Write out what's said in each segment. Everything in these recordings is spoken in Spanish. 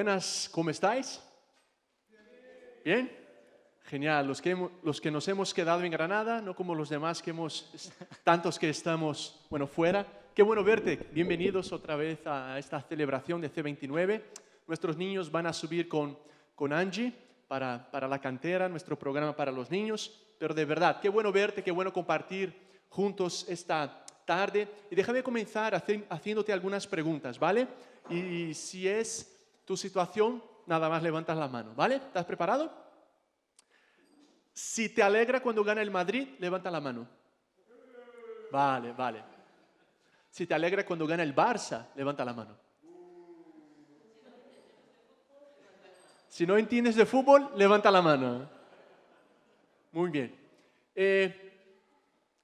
Buenas, ¿cómo estáis? ¿Bien? Genial. Los que nos hemos quedado en Granada, no como los demás tantos que estamos, fuera. Qué bueno verte. Bienvenidos otra vez a esta celebración de C29. Nuestros niños van a subir con Angie para la cantera, nuestro programa para los niños. Pero de verdad, qué bueno verte, qué bueno compartir juntos esta tarde. Y déjame comenzar haciéndote algunas preguntas, ¿vale? Y si es tu situación, nada más levantas la mano, ¿vale? ¿Estás preparado? Si te alegra cuando gana el Madrid, levanta la mano. Vale. Si te alegra cuando gana el Barça, levanta la mano. Si no entiendes de fútbol, levanta la mano. Muy bien.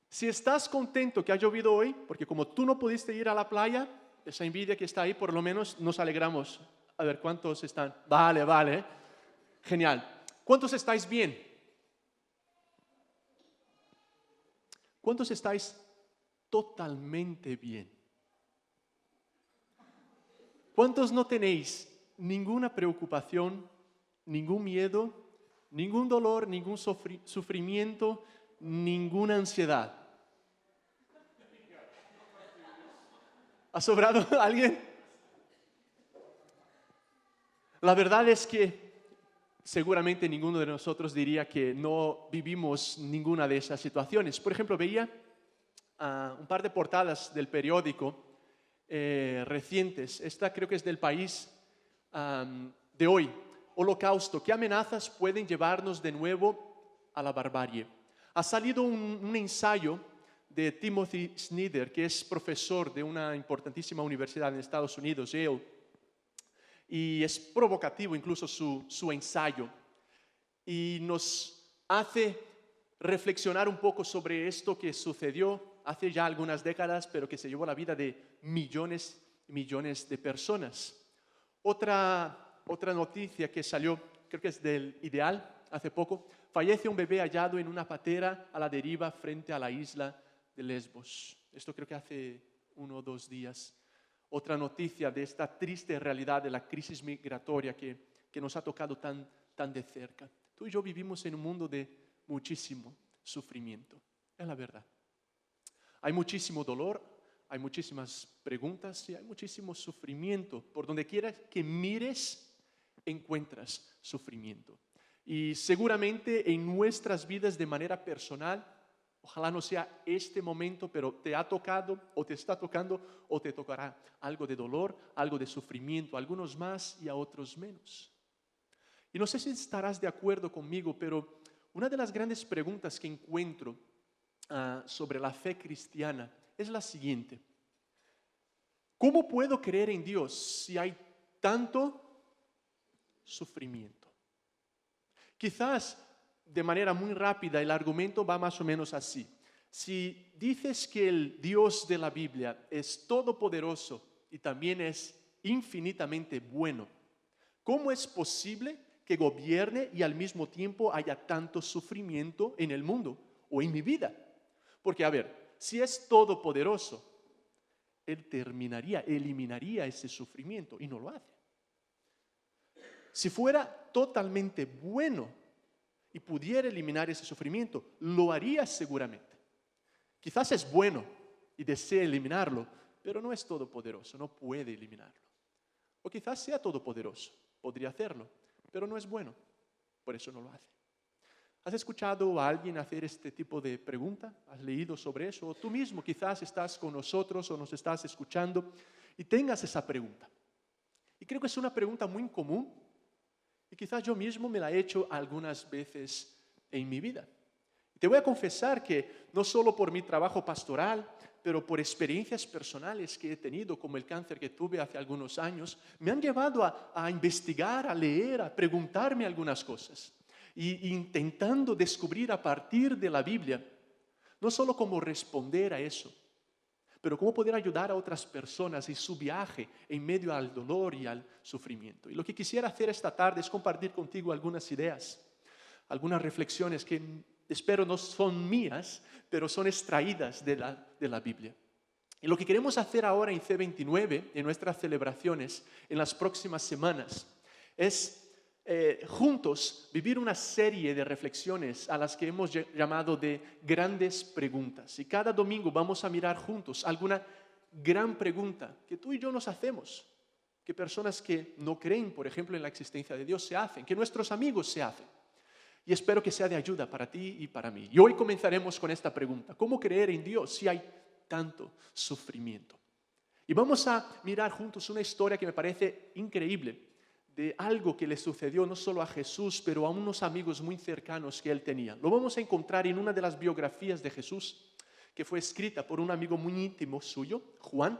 Si estás contento que ha llovido hoy, porque como tú no pudiste ir a la playa, esa envidia que está ahí, por lo menos nos alegramos. A ver, ¿cuántos están? Vale. Genial. ¿Cuántos estáis bien? ¿Cuántos estáis totalmente bien? ¿Cuántos no tenéis ninguna preocupación, ningún miedo, ningún dolor, ningún sufrimiento, ninguna ansiedad? ¿Ha sobrado alguien? La verdad es que seguramente ninguno de nosotros diría que no vivimos ninguna de esas situaciones. Por ejemplo, veía un par de portadas del periódico recientes. Esta creo que es del País de hoy. Holocausto. ¿Qué amenazas pueden llevarnos de nuevo a la barbarie? Ha salido un ensayo de Timothy Snyder, que es profesor de una importantísima universidad en Estados Unidos, Yale. Y es provocativo incluso su ensayo. Y nos hace reflexionar un poco sobre esto que sucedió hace ya algunas décadas, pero que se llevó la vida de millones y millones de personas. Otra noticia que salió, creo que es del Ideal, hace poco, fallece un bebé hallado en una patera a la deriva frente a la isla de Lesbos. Esto creo que hace 1 o 2 días. Otra noticia de esta triste realidad de la crisis migratoria que nos ha tocado tan de cerca. Tú y yo vivimos en un mundo de muchísimo sufrimiento, es la verdad. Hay muchísimo dolor, hay muchísimas preguntas y hay muchísimo sufrimiento. Por donde quiera que mires, encuentras sufrimiento. Y seguramente en nuestras vidas de manera personal, ojalá no sea este momento, pero te ha tocado o te está tocando o te tocará algo de dolor, algo de sufrimiento, a algunos más y a otros menos. Y no sé si estarás de acuerdo conmigo, pero una de las grandes preguntas que encuentro sobre la fe cristiana es la siguiente. ¿Cómo puedo creer en Dios si hay tanto sufrimiento? Quizás de manera muy rápida el argumento va más o menos así. Si dices que el Dios de la Biblia es todopoderoso y también es infinitamente bueno, ¿cómo es posible que gobierne y al mismo tiempo haya tanto sufrimiento en el mundo o en mi vida? Porque, a ver, si es todopoderoso, Él eliminaría ese sufrimiento y no lo hace. Si fuera totalmente bueno y pudiera eliminar ese sufrimiento, lo haría seguramente. Quizás es bueno y desea eliminarlo, pero no es todopoderoso, no puede eliminarlo. O quizás sea todopoderoso, podría hacerlo, pero no es bueno, por eso no lo hace. ¿Has escuchado a alguien hacer este tipo de pregunta? ¿Has leído sobre eso? O tú mismo quizás estás con nosotros o nos estás escuchando y tengas esa pregunta. Y creo que es una pregunta muy común y quizás yo mismo me la he hecho algunas veces en mi vida. Te voy a confesar que no solo por mi trabajo pastoral, pero por experiencias personales que he tenido, como el cáncer que tuve hace algunos años, me han llevado a investigar, a leer, a preguntarme algunas cosas. Y intentando descubrir a partir de la Biblia, no solo cómo responder a eso, pero cómo poder ayudar a otras personas en su viaje en medio al dolor y al sufrimiento. Y lo que quisiera hacer esta tarde es compartir contigo algunas ideas, algunas reflexiones que espero no son mías, pero son extraídas de la Biblia. Y lo que queremos hacer ahora en C29, en nuestras celebraciones, en las próximas semanas, es juntos vivir una serie de reflexiones a las que hemos llamado de grandes preguntas. Y cada domingo vamos a mirar juntos alguna gran pregunta que tú y yo nos hacemos, que personas que no creen, por ejemplo, en la existencia de Dios se hacen, que nuestros amigos se hacen. Y espero que sea de ayuda para ti y para mí. Y hoy comenzaremos con esta pregunta: ¿cómo creer en Dios si hay tanto sufrimiento? Y vamos a mirar juntos una historia que me parece increíble, de algo que le sucedió no solo a Jesús, pero a unos amigos muy cercanos que él tenía. Lo vamos a encontrar en una de las biografías de Jesús, que fue escrita por un amigo muy íntimo suyo, Juan.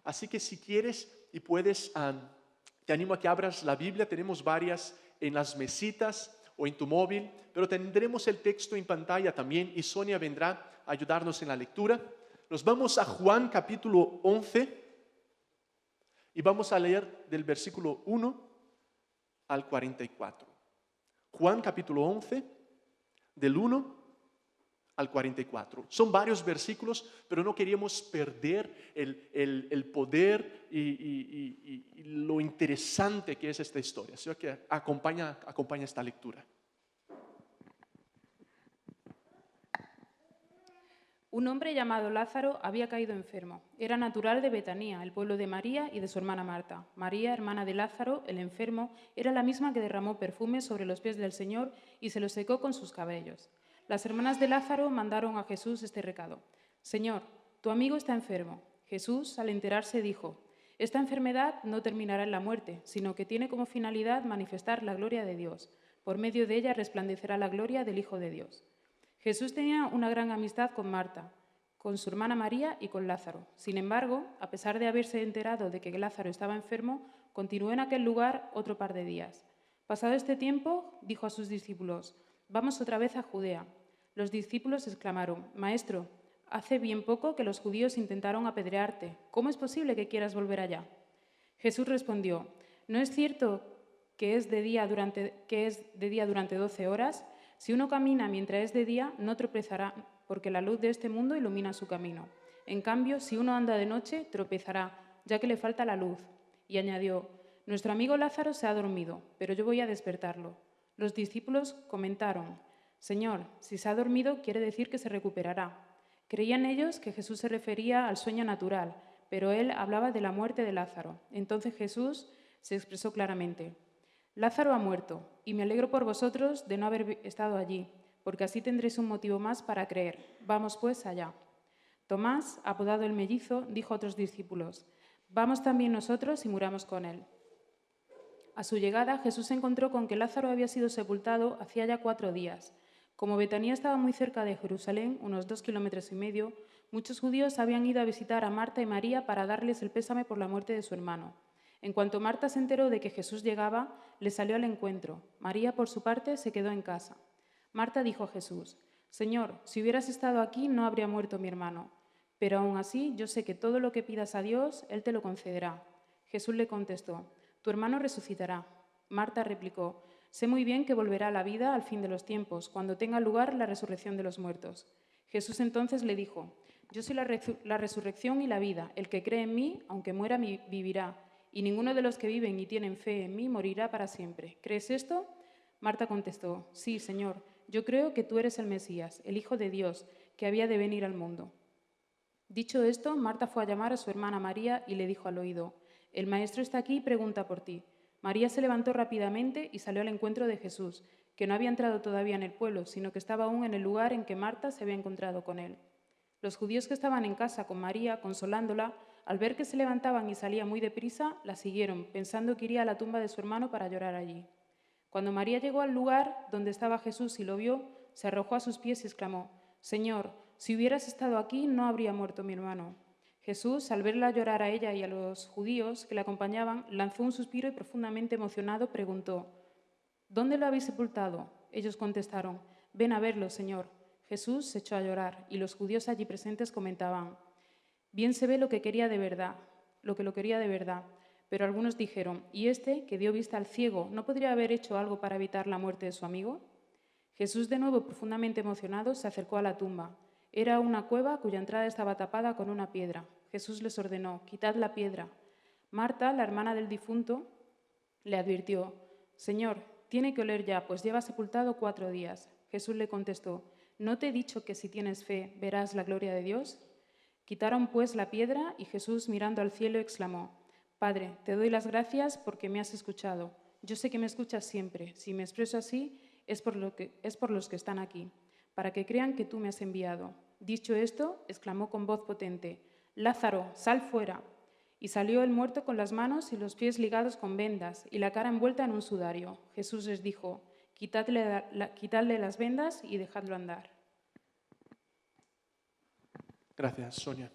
Así que si quieres y puedes, te animo a que abras la Biblia. Tenemos varias en las mesitas o en tu móvil, pero tendremos el texto en pantalla también y Sonia vendrá a ayudarnos en la lectura. Nos vamos a Juan capítulo 11 y vamos a leer del versículo 1 al 44. Juan capítulo 11, del 1 al 44. Son varios versículos, pero no queríamos perder el poder y lo interesante que es esta historia. Así que acompaña esta lectura. Un hombre llamado Lázaro había caído enfermo. Era natural de Betanía, el pueblo de María y de su hermana Marta. María, hermana de Lázaro, el enfermo, era la misma que derramó perfume sobre los pies del Señor y se los secó con sus cabellos. Las hermanas de Lázaro mandaron a Jesús este recado: Señor, tu amigo está enfermo. Jesús, al enterarse, dijo: Esta enfermedad no terminará en la muerte, sino que tiene como finalidad manifestar la gloria de Dios. Por medio de ella resplandecerá la gloria del Hijo de Dios. Jesús tenía una gran amistad con Marta, con su hermana María y con Lázaro. Sin embargo, a pesar de haberse enterado de que Lázaro estaba enfermo, continuó en aquel lugar otro par de días. Pasado este tiempo, dijo a sus discípulos: Vamos otra vez a Judea. Los discípulos exclamaron: Maestro, hace bien poco que los judíos intentaron apedrearte. ¿Cómo es posible que quieras volver allá? Jesús respondió: ¿No es cierto que es de día durante 12 horas? Si uno camina mientras es de día, no tropezará, porque la luz de este mundo ilumina su camino. En cambio, si uno anda de noche, tropezará, ya que le falta la luz. Y añadió: Nuestro amigo Lázaro se ha dormido, pero yo voy a despertarlo. Los discípulos comentaron: Señor, si se ha dormido, quiere decir que se recuperará. Creían ellos que Jesús se refería al sueño natural, pero él hablaba de la muerte de Lázaro. Entonces Jesús se expresó claramente: Lázaro ha muerto, y me alegro por vosotros de no haber estado allí, porque así tendréis un motivo más para creer. Vamos pues allá. Tomás, apodado el mellizo, dijo a otros discípulos: Vamos también nosotros y muramos con él. A su llegada, Jesús se encontró con que Lázaro había sido sepultado hacía ya 4 días. Como Betanía estaba muy cerca de Jerusalén, unos 2,5 kilómetros, muchos judíos habían ido a visitar a Marta y María para darles el pésame por la muerte de su hermano. En cuanto Marta se enteró de que Jesús llegaba, le salió al encuentro. María, por su parte, se quedó en casa. Marta dijo a Jesús: Señor, si hubieras estado aquí, no habría muerto mi hermano. Pero aún así, yo sé que todo lo que pidas a Dios, Él te lo concederá. Jesús le contestó: Tu hermano resucitará. Marta replicó: Sé muy bien que volverá a la vida al fin de los tiempos, cuando tenga lugar la resurrección de los muertos. Jesús entonces le dijo: Yo soy la resurrección y la vida. El que cree en mí, aunque muera, vivirá. Y ninguno de los que viven y tienen fe en mí morirá para siempre. ¿Crees esto? Marta contestó: Sí, Señor, yo creo que tú eres el Mesías, el Hijo de Dios, que había de venir al mundo. Dicho esto, Marta fue a llamar a su hermana María y le dijo al oído: El Maestro está aquí y pregunta por ti. María se levantó rápidamente y salió al encuentro de Jesús, que no había entrado todavía en el pueblo, sino que estaba aún en el lugar en que Marta se había encontrado con él. Los judíos que estaban en casa con María, consolándola, al ver que se levantaban y salía muy deprisa, la siguieron, pensando que iría a la tumba de su hermano para llorar allí. Cuando María llegó al lugar donde estaba Jesús y lo vio, se arrojó a sus pies y exclamó: Señor, si hubieras estado aquí, no habría muerto mi hermano. Jesús, al verla llorar a ella y a los judíos que la acompañaban, lanzó un suspiro y profundamente emocionado preguntó: ¿Dónde lo habéis sepultado? Ellos contestaron: Ven a verlo, Señor. Jesús se echó a llorar y los judíos allí presentes comentaban: Bien se ve lo que lo quería de verdad. Pero algunos dijeron: ¿Y este, que dio vista al ciego, no podría haber hecho algo para evitar la muerte de su amigo? Jesús, de nuevo profundamente emocionado, se acercó a la tumba. Era una cueva cuya entrada estaba tapada con una piedra. Jesús les ordenó: Quitad la piedra. Marta, la hermana del difunto, le advirtió: Señor, tiene que oler ya, pues lleva sepultado 4 días. Jesús le contestó, ¿no te he dicho que si tienes fe verás la gloria de Dios? Quitaron pues la piedra y Jesús, mirando al cielo, exclamó, Padre, te doy las gracias porque me has escuchado. Yo sé que me escuchas siempre. Si me expreso así, es por los que están aquí, para que crean que tú me has enviado. Dicho esto, exclamó con voz potente, Lázaro, sal fuera. Y salió el muerto con las manos y los pies ligados con vendas y la cara envuelta en un sudario. Jesús les dijo, quitadle las vendas y dejadlo andar. Gracias, Sonia.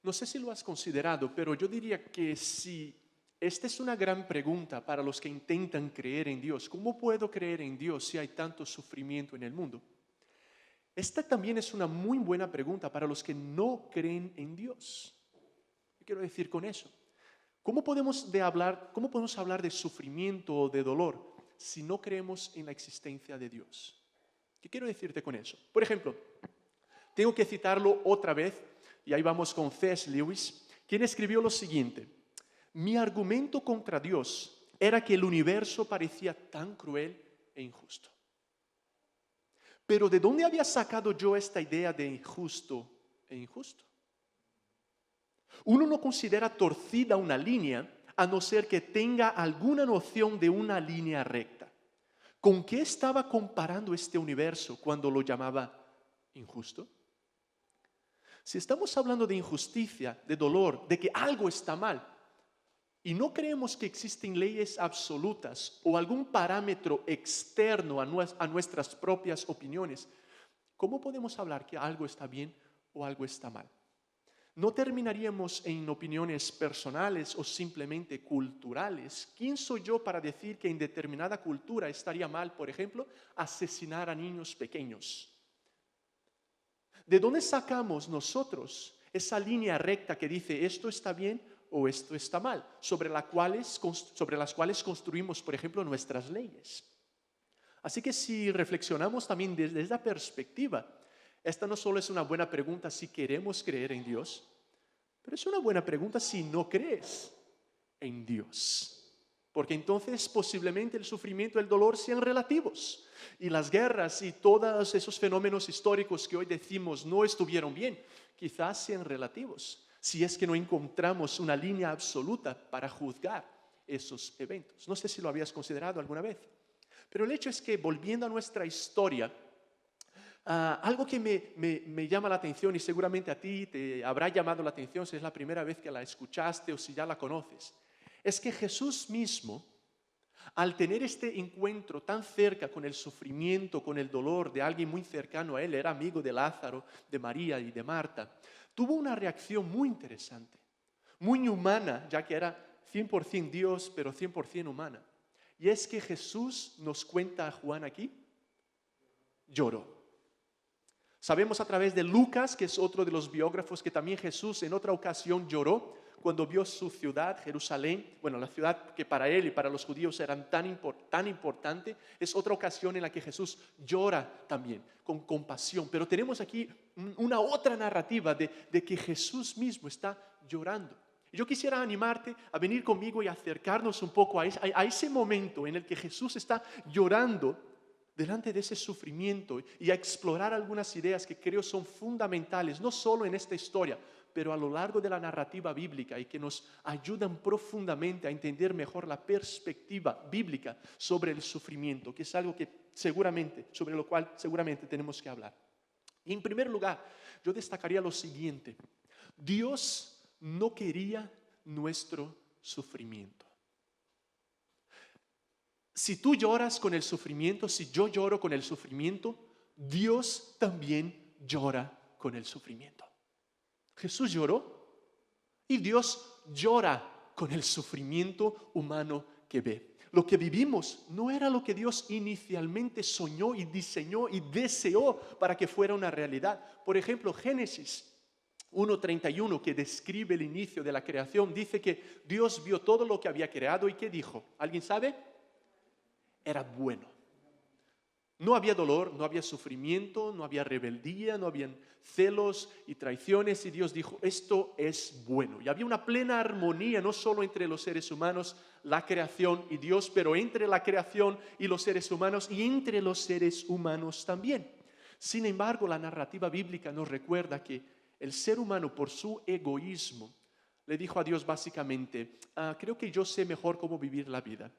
No sé si lo has considerado, pero yo diría que si esta es una gran pregunta para los que intentan creer en Dios, ¿cómo puedo creer en Dios si hay tanto sufrimiento en el mundo? Esta también es una muy buena pregunta para los que no creen en Dios. ¿Qué quiero decir con eso? ¿Cómo podemos hablar de sufrimiento o de dolor si no creemos en la existencia de Dios? ¿Qué quiero decirte con eso? Por ejemplo, tengo que citarlo otra vez, y ahí vamos con C.S. Lewis, quien escribió lo siguiente: mi argumento contra Dios era que el universo parecía tan cruel e injusto. Pero ¿de dónde había sacado yo esta idea de injusto e injusto? Uno no considera torcida una línea a no ser que tenga alguna noción de una línea recta. ¿Con qué estaba comparando este universo cuando lo llamaba injusto? Si estamos hablando de injusticia, de dolor, de que algo está mal, y no creemos que existen leyes absolutas o algún parámetro externo a nuestras propias opiniones, ¿cómo podemos hablar que algo está bien o algo está mal? No terminaríamos en opiniones personales o simplemente culturales. ¿Quién soy yo para decir que en determinada cultura estaría mal, por ejemplo, asesinar a niños pequeños? ¿De dónde sacamos nosotros esa línea recta que dice esto está bien o esto está mal, sobre las cuales construimos, por ejemplo, nuestras leyes? Así que si reflexionamos también desde esa perspectiva, esta no solo es una buena pregunta si queremos creer en Dios, pero es una buena pregunta si no crees en Dios. Porque entonces posiblemente el sufrimiento y el dolor sean relativos. Y las guerras y todos esos fenómenos históricos que hoy decimos no estuvieron bien, quizás sean relativos, si es que no encontramos una línea absoluta para juzgar esos eventos. No sé si lo habías considerado alguna vez. Pero el hecho es que, volviendo a nuestra historia, algo que me llama la atención, y seguramente a ti te habrá llamado la atención si es la primera vez que la escuchaste o si ya la conoces, es que Jesús mismo, al tener este encuentro tan cerca con el sufrimiento, con el dolor de alguien muy cercano a él, era amigo de Lázaro, de María y de Marta, tuvo una reacción muy interesante, muy humana, ya que era 100% Dios, pero 100% humana. Y es que Jesús, nos cuenta Juan aquí, lloró. Sabemos a través de Lucas, que es otro de los biógrafos, que también Jesús en otra ocasión lloró cuando vio su ciudad, Jerusalén, bueno, la ciudad que para él y para los judíos era tan importante. Es otra ocasión en la que Jesús llora también, con compasión. Pero tenemos aquí una otra narrativa de que Jesús mismo está llorando. Yo quisiera animarte a venir conmigo y acercarnos un poco a ese momento en el que Jesús está llorando delante de ese sufrimiento y a explorar algunas ideas que creo son fundamentales, no solo en esta historia, pero a lo largo de la narrativa bíblica, y que nos ayudan profundamente a entender mejor la perspectiva bíblica sobre el sufrimiento, que es algo sobre lo cual seguramente tenemos que hablar. Y en primer lugar, yo destacaría lo siguiente: Dios no quería nuestro sufrimiento. Si tú lloras con el sufrimiento, si yo lloro con el sufrimiento, Dios también llora con el sufrimiento. Jesús lloró y Dios llora con el sufrimiento humano que ve. Lo que vivimos no era lo que Dios inicialmente soñó y diseñó y deseó para que fuera una realidad. Por ejemplo, Génesis 1:31, que describe el inicio de la creación, dice que Dios vio todo lo que había creado y ¿qué dijo? ¿Alguien sabe? Era bueno. No había dolor, no había sufrimiento, no había rebeldía, no habían celos y traiciones, y Dios dijo, esto es bueno. Y había una plena armonía, no solo entre los seres humanos, la creación y Dios, pero entre la creación y los seres humanos y entre los seres humanos también. Sin embargo, la narrativa bíblica nos recuerda que el ser humano, por su egoísmo, le dijo a Dios básicamente, creo que yo sé mejor cómo vivir la vida.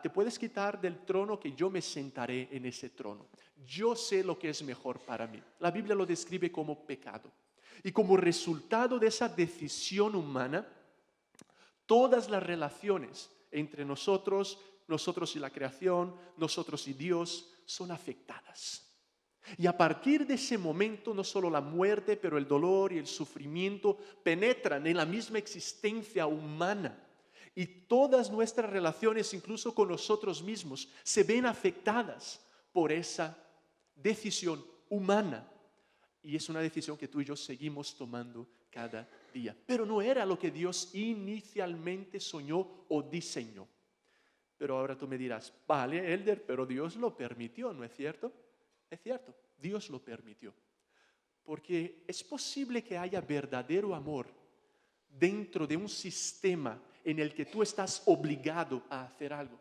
Te puedes quitar del trono que yo me sentaré en ese trono. Yo sé lo que es mejor para mí. La Biblia lo describe como pecado. Y como resultado de esa decisión humana, todas las relaciones entre nosotros y la creación, nosotros y Dios, son afectadas. Y a partir de ese momento, no solo la muerte, pero el dolor y el sufrimiento penetran en la misma existencia humana. Y todas nuestras relaciones, incluso con nosotros mismos, se ven afectadas por esa decisión humana. Y es una decisión que tú y yo seguimos tomando cada día. Pero no era lo que Dios inicialmente soñó o diseñó. Pero ahora tú me dirás, vale, Elder, pero Dios lo permitió, ¿no es cierto? Es cierto, Dios lo permitió. Porque es posible que haya verdadero amor dentro de un sistema en el que tú estás obligado a hacer algo.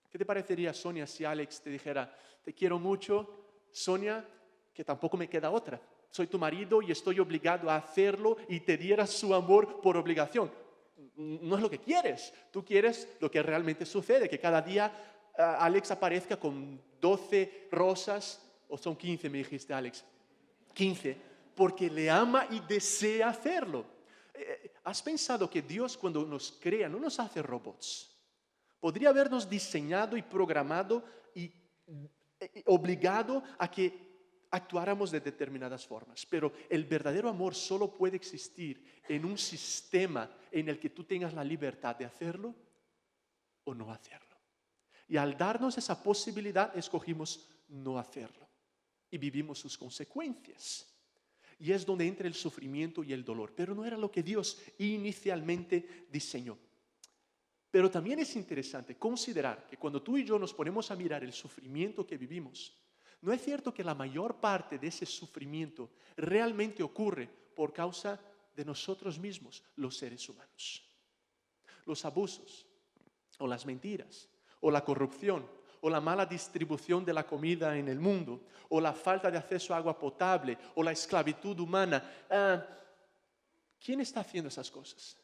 ¿Qué te parecería, Sonia, si Alex te dijera, te quiero mucho, Sonia, que tampoco me queda otra? Soy tu marido y estoy obligado a hacerlo, y te diera su amor por obligación. No es lo que quieres. Tú quieres lo que realmente sucede, que cada día Alex aparezca con 12 rosas, o son 15, me dijiste, Alex, 15, porque le ama y desea hacerlo. ¿Has pensado que Dios, cuando nos crea, no nos hace robots? Podría habernos diseñado y programado y obligado a que actuáramos de determinadas formas, pero el verdadero amor solo puede existir en un sistema en el que tú tengas la libertad de hacerlo o no hacerlo. Y al darnos esa posibilidad, escogimos no hacerlo y vivimos sus consecuencias. Y es donde entra el sufrimiento y el dolor, pero no era lo que Dios inicialmente diseñó. Pero también es interesante considerar que cuando tú y yo nos ponemos a mirar el sufrimiento que vivimos, no es cierto que la mayor parte de ese sufrimiento realmente ocurre por causa de nosotros mismos, los seres humanos. Los abusos, o las mentiras, o la corrupción, o la mala distribución de la comida en el mundo, o la falta de acceso a agua potable, o la esclavitud humana. ¿Quién está haciendo esas cosas?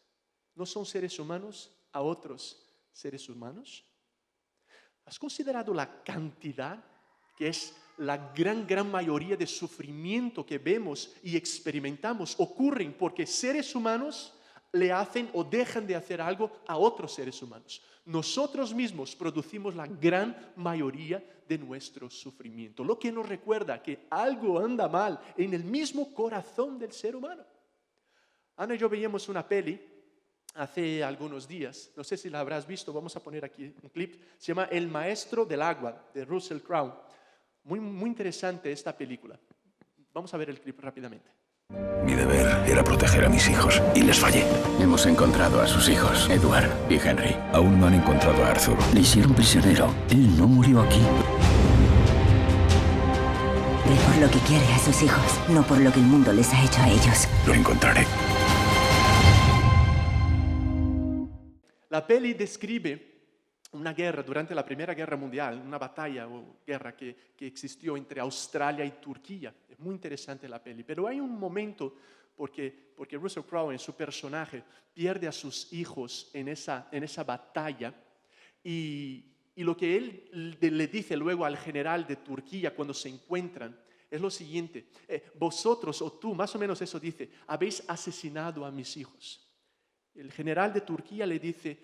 ¿No son seres humanos a otros seres humanos? ¿Has considerado la cantidad, que es la gran mayoría de sufrimiento que vemos y experimentamos, ocurren porque seres humanos le hacen o dejan de hacer algo a otros seres humanos? Nosotros mismos producimos la gran mayoría de nuestro sufrimiento, lo que nos recuerda que algo anda mal en el mismo corazón del ser humano. Ana y yo veíamos una peli hace algunos días, no sé si la habrás visto, vamos a poner aquí un clip, se llama El Maestro del Agua, de Russell Crowe. Muy interesante esta película. Vamos a ver el clip rápidamente. Mi deber era proteger a mis hijos y les fallé. Hemos encontrado a sus hijos, Edward y Henry. Aún no han encontrado a Arthur. Le hicieron prisionero. Él no murió aquí. Ve por lo que quiere a sus hijos, no por lo que el mundo les ha hecho a ellos. Lo encontraré. La peli describe una guerra durante la Primera Guerra Mundial, una batalla o guerra que existió entre Australia y Turquía. Es muy interesante la peli, pero hay un momento porque Russell Crowe en su personaje pierde a sus hijos en esa batalla, y lo que él le dice luego al general de Turquía cuando se encuentran es lo siguiente: vosotros o tú, más o menos eso dice, habéis asesinado a mis hijos. El general de Turquía le dice: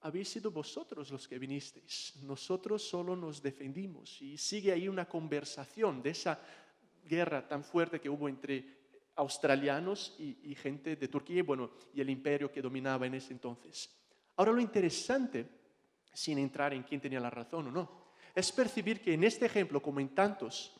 habéis sido vosotros los que vinisteis, nosotros solo nos defendimos. Y sigue ahí una conversación de esa guerra tan fuerte que hubo entre australianos y gente de Turquía, y el imperio que dominaba en ese entonces. Ahora, lo interesante, sin entrar en quién tenía la razón o no, es percibir que en este ejemplo, como en tantos,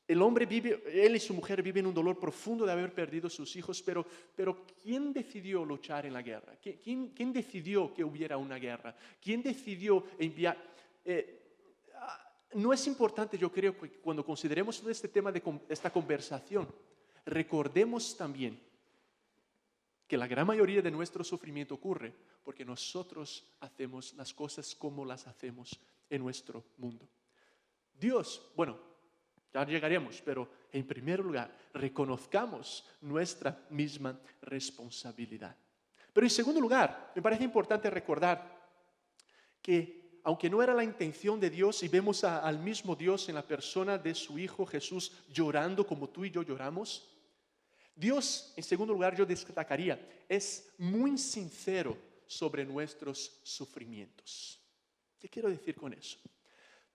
el hombre él y su mujer viven un dolor profundo de haber perdido sus hijos, pero ¿quién decidió luchar en la guerra? ¿Quién decidió que hubiera una guerra? ¿Quién decidió enviar? No es importante, yo creo, que cuando consideremos todo este tema de esta conversación, recordemos también que la gran mayoría de nuestro sufrimiento ocurre porque nosotros hacemos las cosas como las hacemos en nuestro mundo. Dios, bueno, ya llegaremos, pero en primer lugar, reconozcamos nuestra misma responsabilidad. Pero en segundo lugar, me parece importante recordar que aunque no era la intención de Dios, y vemos al mismo Dios en la persona de su Hijo Jesús llorando como tú y yo lloramos, Dios, en segundo lugar, yo destacaría, es muy sincero sobre nuestros sufrimientos. ¿Qué quiero decir con eso?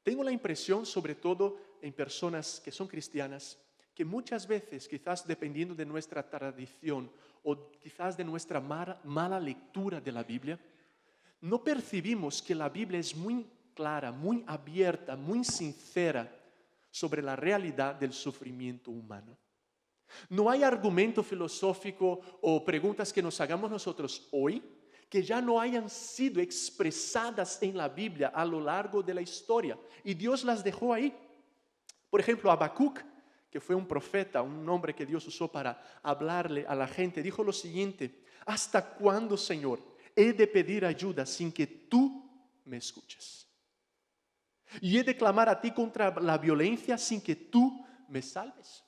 Tengo la impresión, sobre todo en personas que son cristianas, que muchas veces, quizás dependiendo de nuestra tradición o quizás de nuestra mala lectura de la Biblia, no percibimos que la Biblia es muy clara, muy abierta, muy sincera sobre la realidad del sufrimiento humano. No hay argumento filosófico o preguntas que nos hagamos nosotros hoy que ya no hayan sido expresadas en la Biblia a lo largo de la historia. Y Dios las dejó ahí. Por ejemplo, Habacuc, que fue un profeta, un hombre que Dios usó para hablarle a la gente, dijo lo siguiente: ¿hasta cuándo, Señor, he de pedir ayuda sin que tú me escuches? Y he de clamar a ti contra la violencia sin que tú me salves.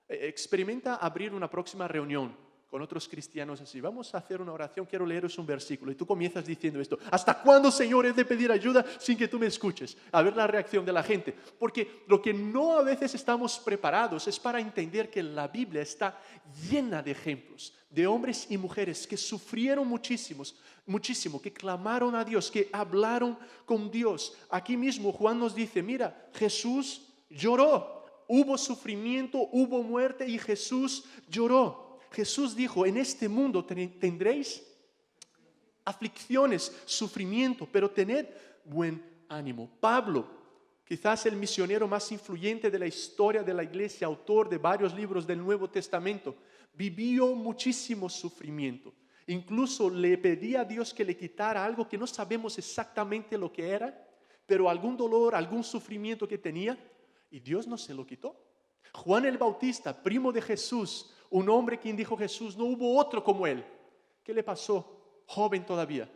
Experimenta abrir una próxima reunión con otros cristianos así. Vamos a hacer una oración, quiero leeros un versículo. Y tú comienzas diciendo esto: ¿hasta cuándo, Señor, he de pedir ayuda sin que tú me escuches? A ver la reacción de la gente. Porque lo que no a veces estamos preparados es para entender que la Biblia está llena de ejemplos de hombres y mujeres que sufrieron muchísimo, que clamaron a Dios, que hablaron con Dios. Aquí mismo Juan nos dice, mira, Jesús lloró. Hubo sufrimiento, hubo muerte y Jesús lloró. Jesús dijo, en este mundo tendréis aflicciones, sufrimiento, pero tened buen ánimo. Pablo, quizás el misionero más influyente de la historia de la iglesia, autor de varios libros del Nuevo Testamento, vivió muchísimo sufrimiento. Incluso le pedía a Dios que le quitara algo que no sabemos exactamente lo que era, pero algún dolor, algún sufrimiento que tenía, y Dios no se lo quitó. Juan el Bautista, primo de Jesús, un hombre quien dijo Jesús, no hubo otro como él. ¿Qué le pasó? Joven todavía.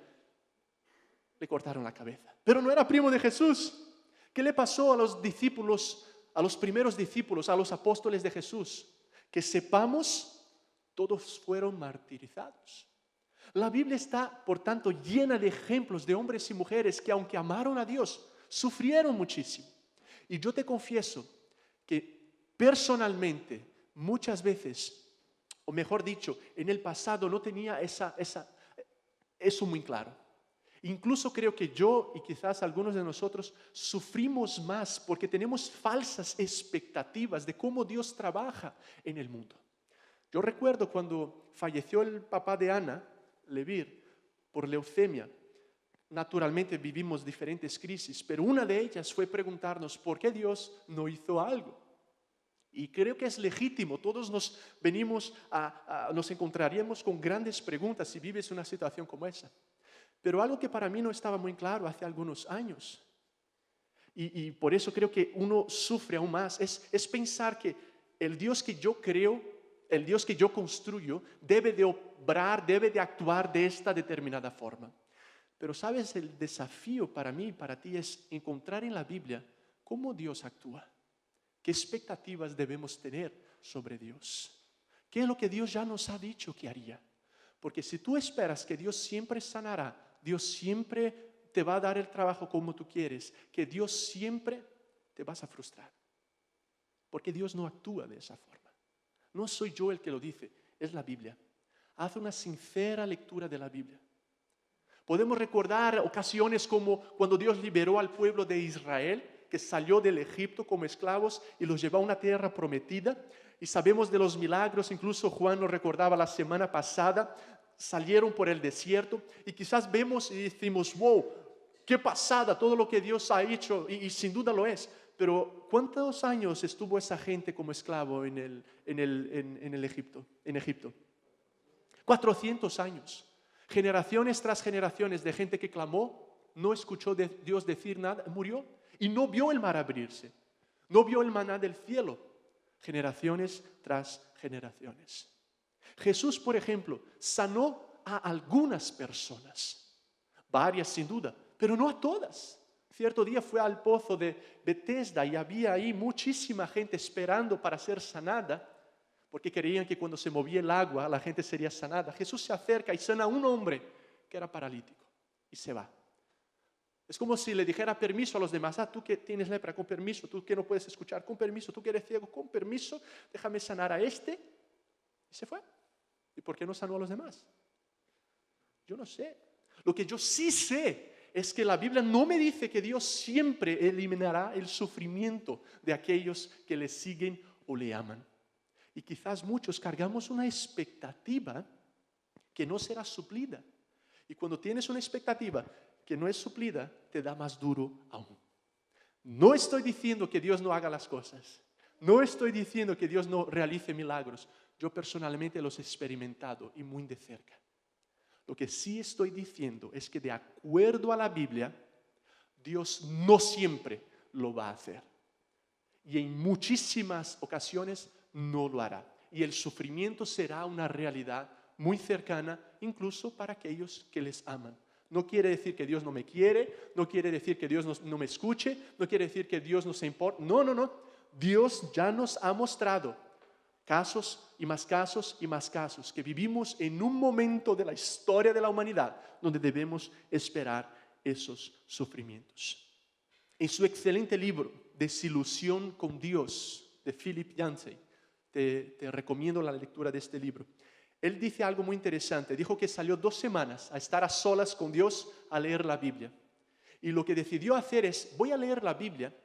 Le cortaron la cabeza. Pero no era primo de Jesús. ¿Qué le pasó a los discípulos, a los primeros discípulos, a los apóstoles de Jesús? Que sepamos, todos fueron martirizados. La Biblia está, por tanto, llena de ejemplos de hombres y mujeres que, aunque amaron a Dios, sufrieron muchísimo. Y yo te confieso que personalmente, muchas veces, o mejor dicho, en el pasado no tenía eso muy claro. Incluso creo que yo y quizás algunos de nosotros sufrimos más porque tenemos falsas expectativas de cómo Dios trabaja en el mundo. Yo recuerdo cuando falleció el papá de Ana, Levir, por leucemia. Naturalmente vivimos diferentes crisis, pero una de ellas fue preguntarnos por qué Dios no hizo algo. Y creo que es legítimo, todos nos encontraríamos con grandes preguntas si vives una situación como esa. Pero algo que para mí no estaba muy claro hace algunos años, y por eso creo que uno sufre aún más, es pensar que el Dios que yo creo, el Dios que yo construyo, debe de obrar, debe de actuar de esta determinada forma. Pero sabes, el desafío para mí y para ti es encontrar en la Biblia cómo Dios actúa. ¿Qué expectativas debemos tener sobre Dios? ¿Qué es lo que Dios ya nos ha dicho que haría? Porque si tú esperas que Dios siempre sanará, Dios siempre te va a dar el trabajo como tú quieres, que Dios siempre te vas a frustrar. Porque Dios no actúa de esa forma. No soy yo el que lo dice, es la Biblia. Haz una sincera lectura de la Biblia. Podemos recordar ocasiones como cuando Dios liberó al pueblo de Israel, que salió del Egipto como esclavos y los llevó a una tierra prometida. Y sabemos de los milagros, incluso Juan nos recordaba la semana pasada, salieron por el desierto y quizás vemos y decimos, wow, qué pasada todo lo que Dios ha hecho, y sin duda lo es. Pero ¿cuántos años estuvo esa gente como esclavo en Egipto? 400 años. Generaciones tras generaciones de gente que clamó, no escuchó Dios decir nada, murió. Y no vio el mar abrirse, no vio el maná del cielo, generaciones tras generaciones. Jesús, por ejemplo, sanó a algunas personas, varias sin duda, pero no a todas. Cierto día fue al pozo de Betesda y había ahí muchísima gente esperando para ser sanada, porque creían que cuando se movía el agua la gente sería sanada. Jesús se acerca y sana a un hombre que era paralítico y se va. Es como si le dijera permiso a los demás. Tú que tienes lepra, con permiso. Tú que no puedes escuchar, con permiso. Tú que eres ciego, con permiso. Déjame sanar a este. Y se fue. ¿Y por qué no sanó a los demás? Yo no sé. Lo que yo sí sé es que la Biblia no me dice que Dios siempre eliminará el sufrimiento de aquellos que le siguen o le aman. Y quizás muchos cargamos una expectativa que no será suplida. Y cuando tienes una expectativa que no es suplida, te da más duro aún. No estoy diciendo que Dios no haga las cosas. No estoy diciendo que Dios no realice milagros. Yo personalmente los he experimentado y muy de cerca. Lo que sí estoy diciendo es que de acuerdo a la Biblia, Dios no siempre lo va a hacer. Y en muchísimas ocasiones no lo hará. Y el sufrimiento será una realidad muy cercana, incluso para aquellos que les aman. No quiere decir que Dios no me quiere, no quiere decir que Dios no me escuche, no quiere decir que Dios no se importa. No. Dios ya nos ha mostrado casos y más casos y más casos, que vivimos en un momento de la historia de la humanidad donde debemos esperar esos sufrimientos. En su excelente libro, Desilusión con Dios, de Philip Yancey, te recomiendo la lectura de este libro. Él dice algo muy interesante. Dijo que salió 2 semanas a estar a solas con Dios a leer la Biblia. Y lo que decidió hacer es, voy a leer la Biblia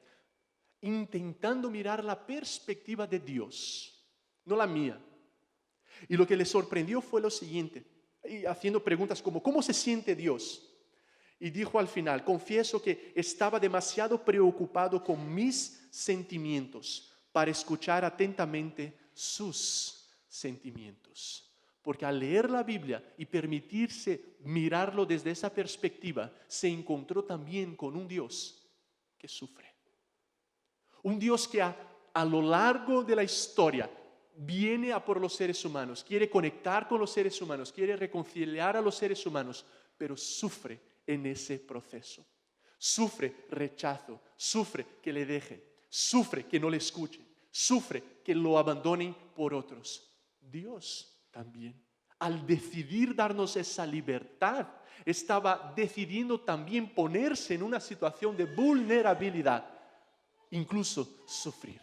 intentando mirar la perspectiva de Dios, no la mía. Y lo que le sorprendió fue lo siguiente, y haciendo preguntas como, ¿cómo se siente Dios? Y dijo al final, confieso que estaba demasiado preocupado con mis sentimientos para escuchar atentamente sus sentimientos. Porque al leer la Biblia y permitirse mirarlo desde esa perspectiva, se encontró también con un Dios que sufre. Un Dios que a lo largo de la historia viene a por los seres humanos, quiere conectar con los seres humanos, quiere reconciliar a los seres humanos, pero sufre en ese proceso. Sufre rechazo, sufre que le dejen, sufre que no le escuchen, sufre que lo abandonen por otros. Dios también, al decidir darnos esa libertad, estaba decidiendo también ponerse en una situación de vulnerabilidad, incluso sufrir.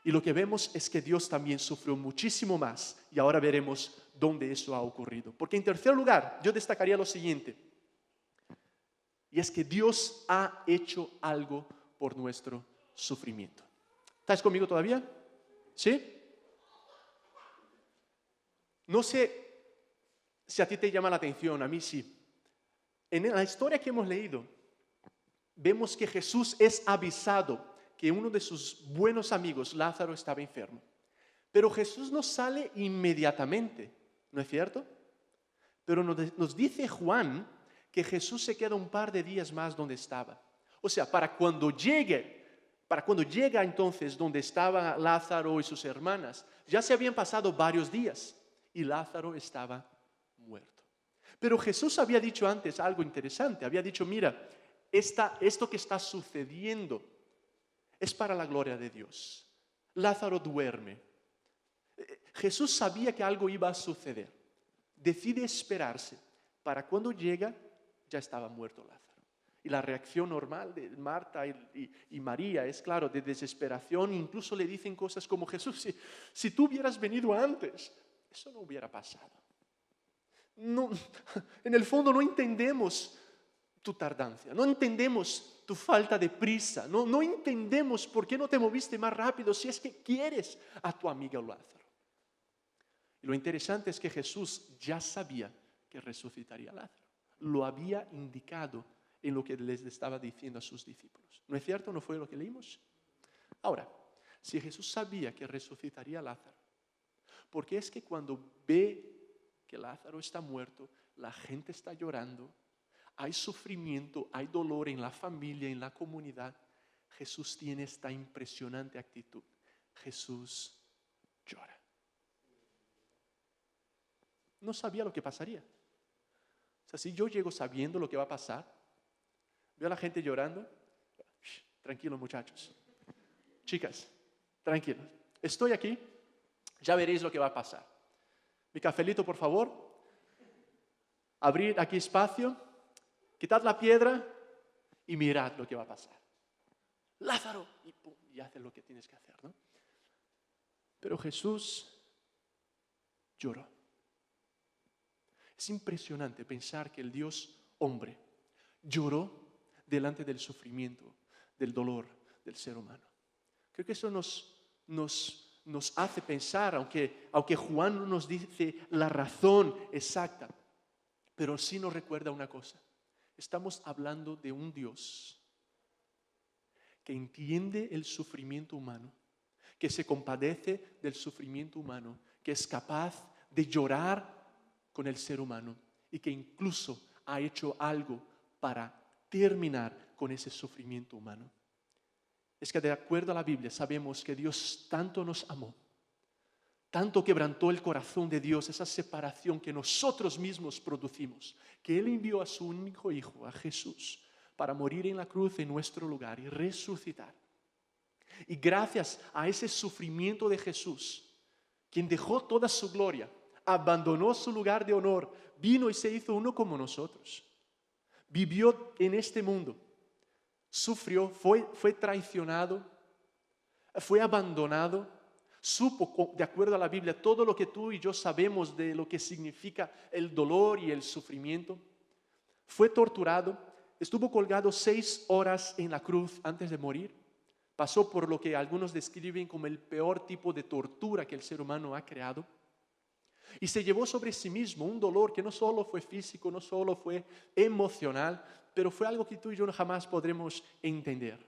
Y lo que vemos es que Dios también sufrió muchísimo más, y ahora veremos dónde eso ha ocurrido. Porque en tercer lugar, yo destacaría lo siguiente, y es que Dios ha hecho algo por nuestro sufrimiento. ¿Estás conmigo todavía? ¿Sí? No sé si a ti te llama la atención, a mí sí. En la historia que hemos leído, vemos que Jesús es avisado que uno de sus buenos amigos, Lázaro, estaba enfermo. Pero Jesús no sale inmediatamente, ¿no es cierto? Pero nos dice Juan que Jesús se queda un par de días más donde estaba. O sea, para cuando llega entonces donde estaba Lázaro y sus hermanas, ya se habían pasado varios días. Y Lázaro estaba muerto. Pero Jesús había dicho antes algo interesante. Había dicho, mira, esto que está sucediendo es para la gloria de Dios. Lázaro duerme. Jesús sabía que algo iba a suceder. Decide esperarse. Para cuando llega, ya estaba muerto Lázaro. Y la reacción normal de Marta y María es, claro, de desesperación. Incluso le dicen cosas como, Jesús, si tú hubieras venido antes, eso no hubiera pasado. No, en el fondo no entendemos tu tardancia, no entendemos tu falta de prisa, no entendemos por qué no te moviste más rápido si es que quieres a tu amigo Lázaro. Y lo interesante es que Jesús ya sabía que resucitaría a Lázaro. Lo había indicado en lo que les estaba diciendo a sus discípulos. ¿No es cierto? ¿No fue lo que leímos? Ahora, si Jesús sabía que resucitaría a Lázaro, porque es que cuando ve que Lázaro está muerto, la gente está llorando, hay sufrimiento, hay dolor en la familia, en la comunidad, Jesús tiene esta impresionante actitud. Jesús llora. No sabía lo que pasaría. O sea, si yo llego sabiendo lo que va a pasar, veo a la gente llorando, tranquilos muchachos, chicas, tranquilos, estoy aquí, ya veréis lo que va a pasar. Mi cafelito, por favor, abrid aquí espacio, quitad la piedra y mirad lo que va a pasar. Lázaro, y pum, y haces lo que tienes que hacer, ¿no? Pero Jesús lloró. Es impresionante pensar que el Dios hombre lloró delante del sufrimiento, del dolor del ser humano. Creo que eso nos hace pensar, aunque Juan no nos dice la razón exacta, pero sí nos recuerda una cosa. Estamos hablando de un Dios que entiende el sufrimiento humano, que se compadece del sufrimiento humano, que es capaz de llorar con el ser humano y que incluso ha hecho algo para terminar con ese sufrimiento humano. Es que de acuerdo a la Biblia sabemos que Dios tanto nos amó, tanto quebrantó el corazón de Dios, esa separación que nosotros mismos producimos, que Él envió a su único Hijo, a Jesús, para morir en la cruz en nuestro lugar y resucitar. Y gracias a ese sufrimiento de Jesús, quien dejó toda su gloria, abandonó su lugar de honor, vino y se hizo uno como nosotros. Vivió en este mundo, sufrió, fue traicionado, fue abandonado, supo, de acuerdo a la Biblia, todo lo que tú y yo sabemos de lo que significa el dolor y el sufrimiento. Fue torturado. Estuvo colgado 6 horas en la cruz antes de morir. Pasó por lo que algunos describen como el peor tipo de tortura que el ser humano ha creado. Y se llevó sobre sí mismo un dolor que no solo fue físico, no solo fue emocional, pero fue algo que tú y yo jamás podremos entender.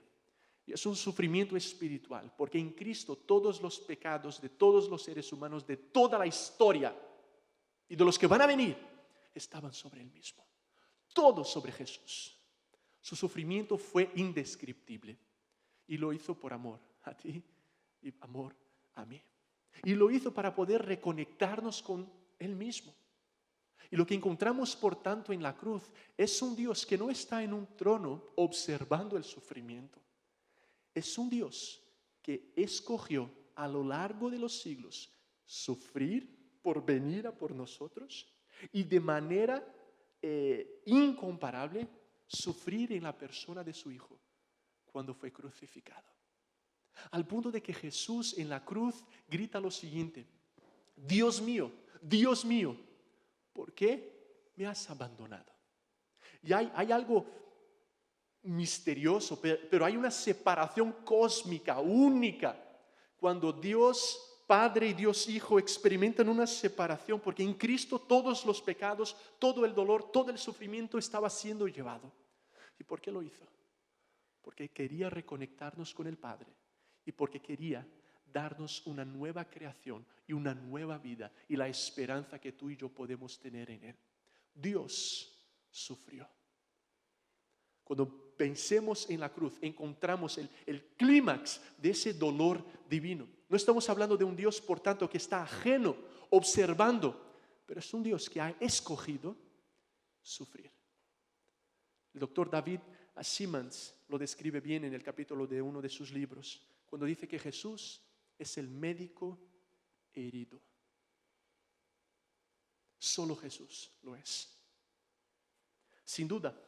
Y es un sufrimiento espiritual, porque en Cristo todos los pecados de todos los seres humanos, de toda la historia y de los que van a venir, estaban sobre Él mismo. Todos sobre Jesús. Su sufrimiento fue indescriptible y lo hizo por amor a ti y amor a mí. Y lo hizo para poder reconectarnos con Él mismo. Y lo que encontramos, por tanto, en la cruz es un Dios que no está en un trono observando el sufrimiento. Es un Dios que escogió a lo largo de los siglos sufrir por venir a por nosotros y de manera incomparable sufrir en la persona de su Hijo cuando fue crucificado. Al punto de que Jesús en la cruz grita lo siguiente: Dios mío, ¿por qué me has abandonado? Y hay algo misterioso, pero hay una separación cósmica, única, cuando Dios Padre y Dios Hijo experimentan una separación, porque en Cristo todos los pecados, todo el dolor, todo el sufrimiento estaba siendo llevado. ¿Y por qué lo hizo? Porque quería reconectarnos con el Padre y porque quería darnos una nueva creación y una nueva vida y la esperanza que tú y yo podemos tener en Él. Dios sufrió. Cuando pensemos en la cruz, encontramos el clímax de ese dolor divino. No estamos hablando de un Dios, por tanto, que está ajeno, observando, pero es un Dios que ha escogido sufrir. El doctor David Simmons lo describe bien en el capítulo de uno de sus libros, cuando dice que Jesús es el médico herido. Solo Jesús lo es. Sin duda,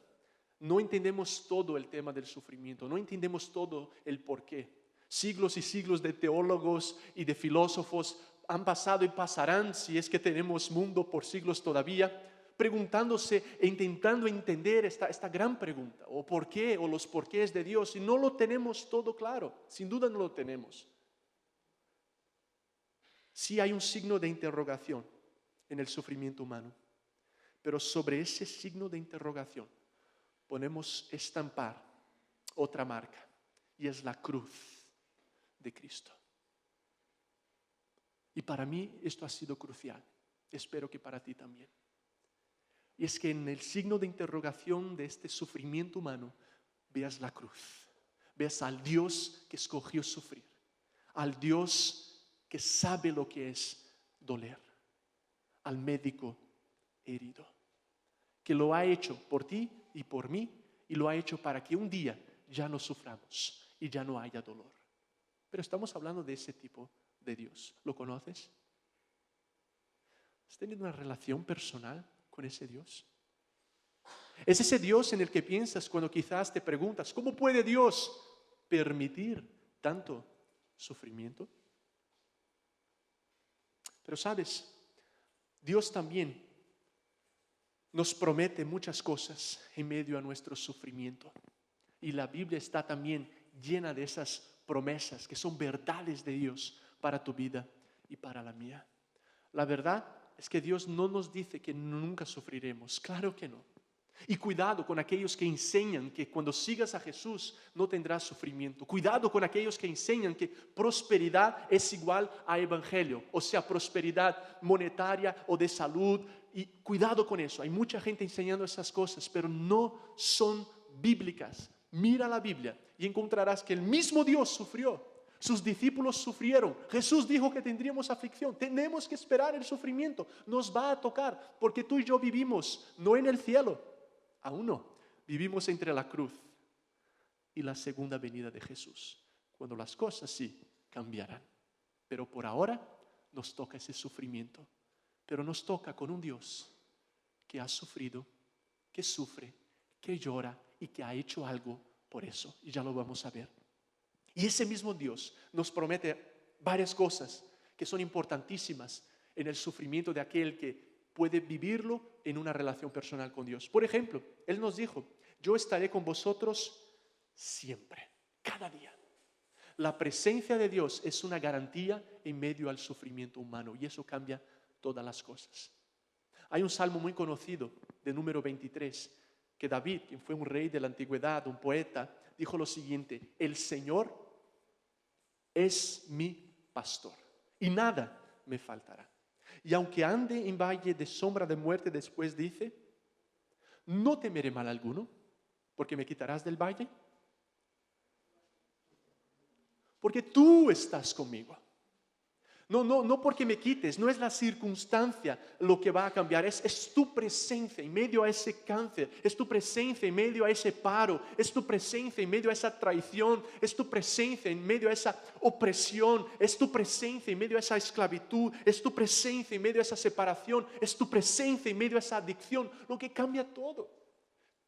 no entendemos todo el tema del sufrimiento, no entendemos todo el porqué. Siglos y siglos de teólogos y de filósofos han pasado y pasarán, si es que tenemos mundo por siglos todavía, preguntándose e intentando entender esta gran pregunta, o por qué, o los porqués de Dios, y no lo tenemos todo claro, sin duda no lo tenemos. Sí hay un signo de interrogación en el sufrimiento humano, pero sobre ese signo de interrogación podemos estampar otra marca, y es la cruz de Cristo. Y para mí esto ha sido crucial. Espero que para ti también. Y es que en el signo de interrogación de este sufrimiento humano veas la cruz, veas al Dios que escogió sufrir, al Dios que sabe lo que es doler, al médico herido, que lo ha hecho por ti y por mí, y lo ha hecho para que un día ya no suframos y ya no haya dolor. Pero estamos hablando de ese tipo de Dios. ¿Lo conoces? ¿Has tenido una relación personal con ese Dios? ¿Es ese Dios en el que piensas cuando quizás te preguntas, ¿cómo puede Dios permitir tanto sufrimiento? Pero sabes, Dios también nos promete muchas cosas en medio a nuestro sufrimiento. Y la Biblia está también llena de esas promesas que son verdades de Dios para tu vida y para la mía. La verdad es que Dios no nos dice que nunca sufriremos, claro que no. Y cuidado con aquellos que enseñan que cuando sigas a Jesús no tendrás sufrimiento. Cuidado con aquellos que enseñan que prosperidad es igual a evangelio, o sea, prosperidad monetaria o de salud. Y cuidado con eso, hay mucha gente enseñando esas cosas, pero no son bíblicas. Mira la Biblia y encontrarás que el mismo Dios sufrió. Sus discípulos sufrieron. Jesús dijo que tendríamos aflicción. Tenemos que esperar el sufrimiento. Nos va a tocar porque tú y yo vivimos no en el cielo. Aún no. Vivimos entre la cruz y la segunda venida de Jesús, cuando las cosas sí cambiarán. Pero por ahora nos toca ese sufrimiento. Pero nos toca con un Dios que ha sufrido, que sufre, que llora y que ha hecho algo por eso. Y ya lo vamos a ver. Y ese mismo Dios nos promete varias cosas que son importantísimas en el sufrimiento de aquel que puede vivirlo en una relación personal con Dios. Por ejemplo, Él nos dijo, yo estaré con vosotros siempre, cada día. La presencia de Dios es una garantía en medio al sufrimiento humano y eso cambia todas las cosas. Hay un salmo muy conocido, de número 23, que David, quien fue un rey de la antigüedad, un poeta, dijo lo siguiente: el Señor es mi pastor y nada me faltará. Y aunque ande en valle de sombra de muerte, después dice, no temeré mal alguno, porque me quitarás del valle, porque tú estás conmigo. No porque me quites, no es la circunstancia lo que va a cambiar, es tu presencia en medio a ese cáncer, es tu presencia en medio a ese paro, es tu presencia en medio a esa traición, es tu presencia en medio a esa opresión, es tu presencia en medio a esa esclavitud, es tu presencia en medio a esa separación, es tu presencia en medio a esa adicción, lo que cambia todo.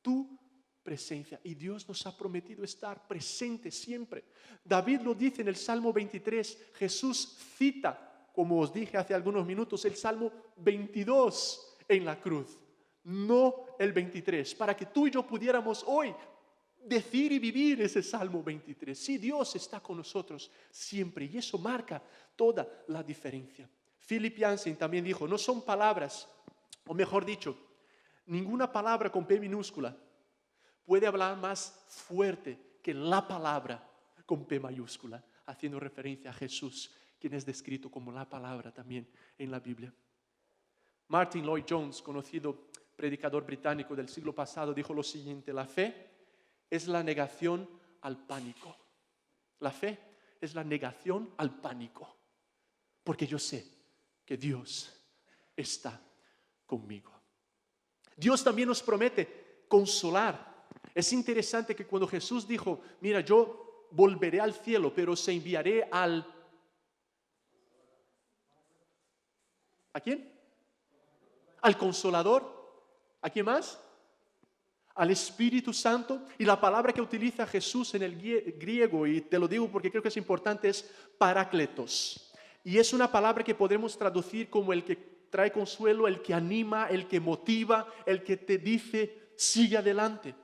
Tu presencia. Y Dios nos ha prometido estar presente siempre. David lo dice en el Salmo 23. Jesús cita, como os dije hace algunos minutos, el Salmo 22 en la cruz, no el 23, para que tú y yo pudiéramos hoy decir y vivir ese Salmo 23. Sí, Dios está con nosotros siempre y eso marca toda la diferencia. Philip Yancey también dijo, no son palabras, o mejor dicho, ninguna palabra con P minúscula puede hablar más fuerte que la palabra con P mayúscula, haciendo referencia a Jesús, quien es descrito como la palabra también en la Biblia. Martin Lloyd-Jones, conocido predicador británico del siglo pasado, dijo lo siguiente: la fe es la negación al pánico. La fe es la negación al pánico, porque yo sé que Dios está conmigo. Dios también nos promete consolar. Es interesante que cuando Jesús dijo, mira, yo volveré al cielo, pero os enviaré ¿a quién? Al Consolador. ¿A quién más? Al Espíritu Santo. Y la palabra que utiliza Jesús en el griego, y te lo digo porque creo que es importante, es parácletos. Y es una palabra que podemos traducir como el que trae consuelo, el que anima, el que motiva, el que te dice, sigue adelante.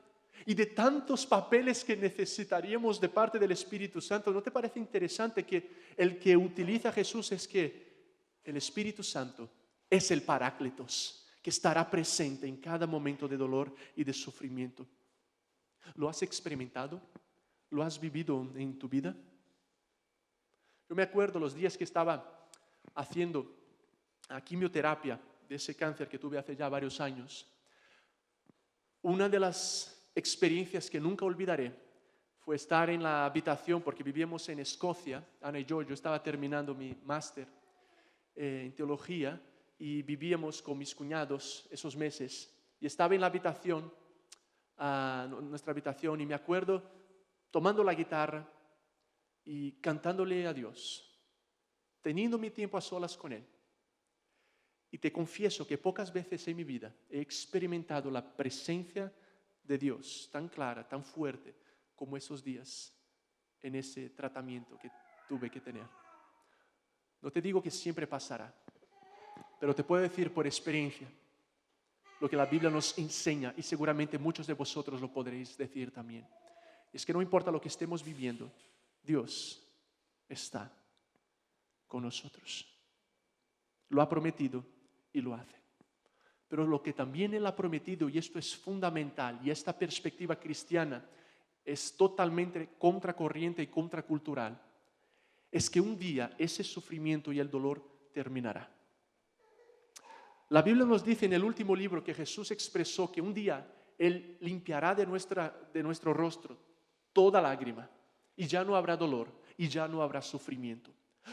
Y de tantos papeles que necesitaríamos de parte del Espíritu Santo, ¿no te parece interesante que el que utiliza Jesús es que el Espíritu Santo es el Paráclitos, que estará presente en cada momento de dolor y de sufrimiento? ¿Lo has experimentado? ¿Lo has vivido en tu vida? Yo me acuerdo los días que estaba haciendo quimioterapia de ese cáncer que tuve hace ya varios años. Una de las experiencias que nunca olvidaré fue estar en la habitación, porque vivíamos en Escocia, Ana y yo estaba terminando mi máster en teología y vivíamos con mis cuñados esos meses. Y estaba en la habitación, nuestra habitación, y me acuerdo tomando la guitarra y cantándole a Dios, teniendo mi tiempo a solas con Él. Y te confieso que pocas veces en mi vida he experimentado la presencia de Dios tan clara, tan fuerte, como esos días en ese tratamiento que tuve que tener. No te digo que siempre pasará, pero te puedo decir por experiencia lo que la Biblia nos enseña, y seguramente muchos de vosotros lo podréis decir también. Es que no importa lo que estemos viviendo, Dios está con nosotros. Lo ha prometido y lo hace. Pero lo que también Él ha prometido, y esto es fundamental, y esta perspectiva cristiana es totalmente contracorriente y contracultural, es que un día ese sufrimiento y el dolor terminará. La Biblia nos dice en el último libro que Jesús expresó que un día Él limpiará de nuestro rostro toda lágrima, y ya no habrá dolor, y ya no habrá sufrimiento.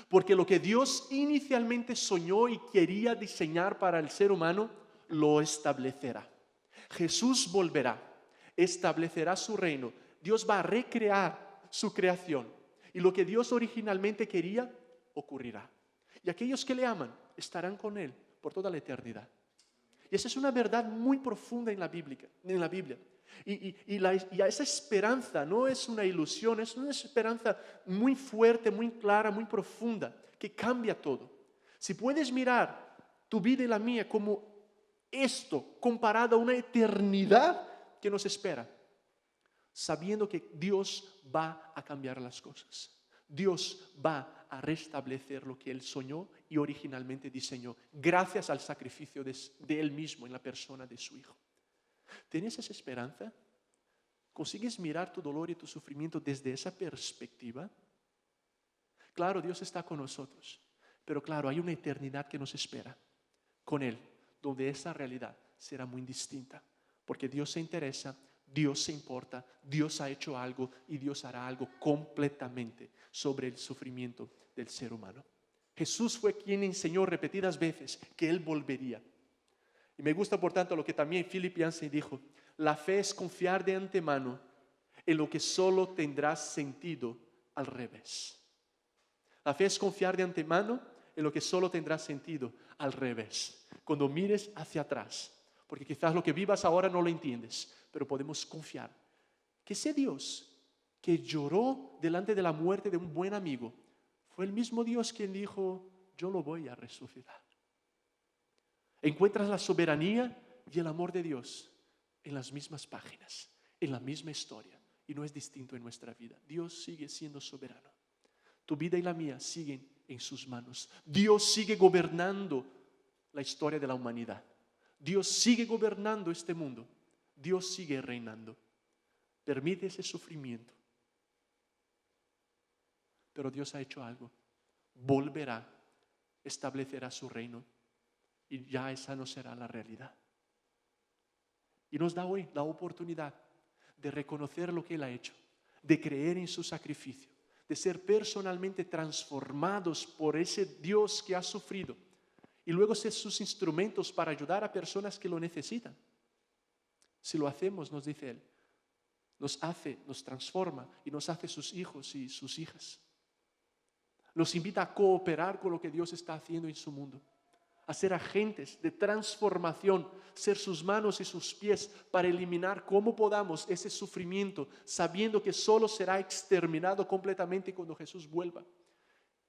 Porque lo que Dios inicialmente soñó y quería diseñar para el ser humano, lo establecerá. Jesús volverá, establecerá su reino. Dios va a recrear su creación. Y lo que Dios originalmente quería, ocurrirá. Y aquellos que le aman estarán con Él por toda la eternidad. Y esa es una verdad muy profunda en la Biblia. Y esa esperanza no es una ilusión, es una esperanza muy fuerte, muy clara, muy profunda, que cambia todo. Si puedes mirar tu vida y la mía como esto comparado a una eternidad que nos espera, sabiendo que Dios va a cambiar las cosas. Dios va a restablecer lo que Él soñó y originalmente diseñó, gracias al sacrificio de Él mismo en la persona de su Hijo. ¿Tienes esa esperanza? ¿Consigues mirar tu dolor y tu sufrimiento desde esa perspectiva? Claro, Dios está con nosotros, pero claro, hay una eternidad que nos espera con Él, donde esa realidad será muy distinta, porque Dios se interesa, Dios se importa, Dios ha hecho algo y Dios hará algo completamente sobre el sufrimiento del ser humano. Jesús fue quien enseñó repetidas veces que Él volvería. Y me gusta, por tanto, lo que también Philip Yancey dijo: la fe es confiar de antemano en lo que solo tendrá sentido al revés. La fe es confiar de antemano en lo que solo tendrá sentido al revés. Cuando mires hacia atrás, porque quizás lo que vivas ahora no lo entiendes, pero podemos confiar que ese Dios que lloró delante de la muerte de un buen amigo fue el mismo Dios quien dijo: yo lo voy a resucitar. Encuentras la soberanía y el amor de Dios en las mismas páginas, en la misma historia, y no es distinto en nuestra vida. Dios sigue siendo soberano. Tu vida y la mía siguen en sus manos. Dios sigue gobernando la historia de la humanidad. Dios sigue gobernando este mundo. Dios sigue reinando. Permite ese sufrimiento. Pero Dios ha hecho algo. Volverá, establecerá su reino, y ya esa no será la realidad. Y nos da hoy la oportunidad de reconocer lo que Él ha hecho, de creer en su sacrificio, de ser personalmente transformados por ese Dios que ha sufrido, y luego ser sus instrumentos para ayudar a personas que lo necesitan. Si lo hacemos, nos dice Él, nos transforma y nos hace sus hijos y sus hijas. Nos invita a cooperar con lo que Dios está haciendo en su mundo, a ser agentes de transformación, ser sus manos y sus pies para eliminar como podamos ese sufrimiento, sabiendo que solo será exterminado completamente cuando Jesús vuelva.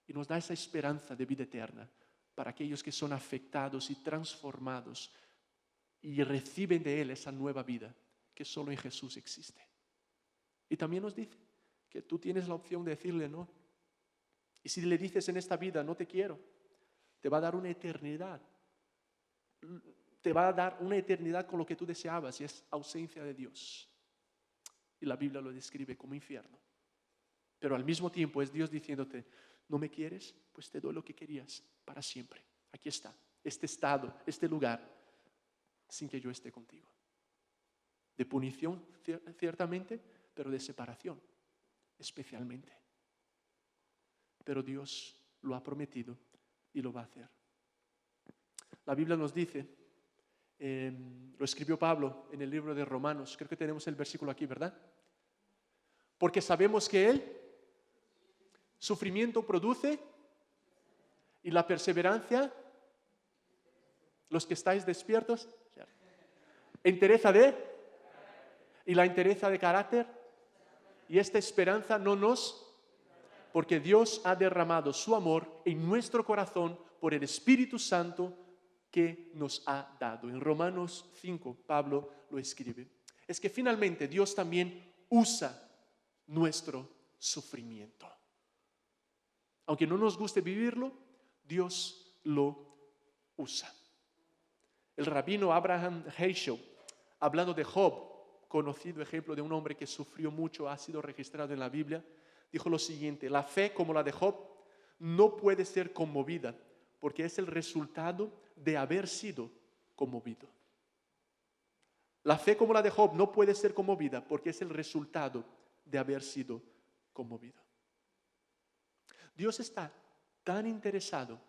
Y nos da esa esperanza de vida eterna para aquellos que son afectados y transformados y reciben de Él esa nueva vida que solo en Jesús existe. Y también nos dice que tú tienes la opción de decirle no. Y si le dices en esta vida no te quiero, te va a dar una eternidad. Te va a dar una eternidad con lo que tú deseabas, y es ausencia de Dios. Y la Biblia lo describe como infierno. Pero al mismo tiempo es Dios diciéndote: ¿no me quieres? Pues te doy lo que querías para siempre. Aquí está, este estado, este lugar, sin que yo esté contigo. de punición ciertamente, pero de separación especialmente. Pero Dios lo ha prometido y lo va a hacer. La Biblia nos dice, lo escribió Pablo en el libro de Romanos, creo que tenemos el versículo aquí, ¿verdad? Porque sabemos que el sufrimiento produce y la perseverancia, los que estáis despiertos, entereza y la entereza de carácter, y esta esperanza no nos, porque Dios ha derramado su amor en nuestro corazón por el Espíritu Santo que nos ha dado. En Romanos 5, Pablo lo escribe. Es que finalmente Dios también usa nuestro sufrimiento. Aunque no nos guste vivirlo, Dios lo usa. El rabino Abraham Heschel, hablando de Job, conocido ejemplo de un hombre que sufrió mucho, ha sido registrado en la Biblia, dijo lo siguiente: la fe como la de Job no puede ser conmovida porque es el resultado de haber sido conmovido. La fe como la de Job no puede ser conmovida porque es el resultado de haber sido conmovido. Dios está tan interesado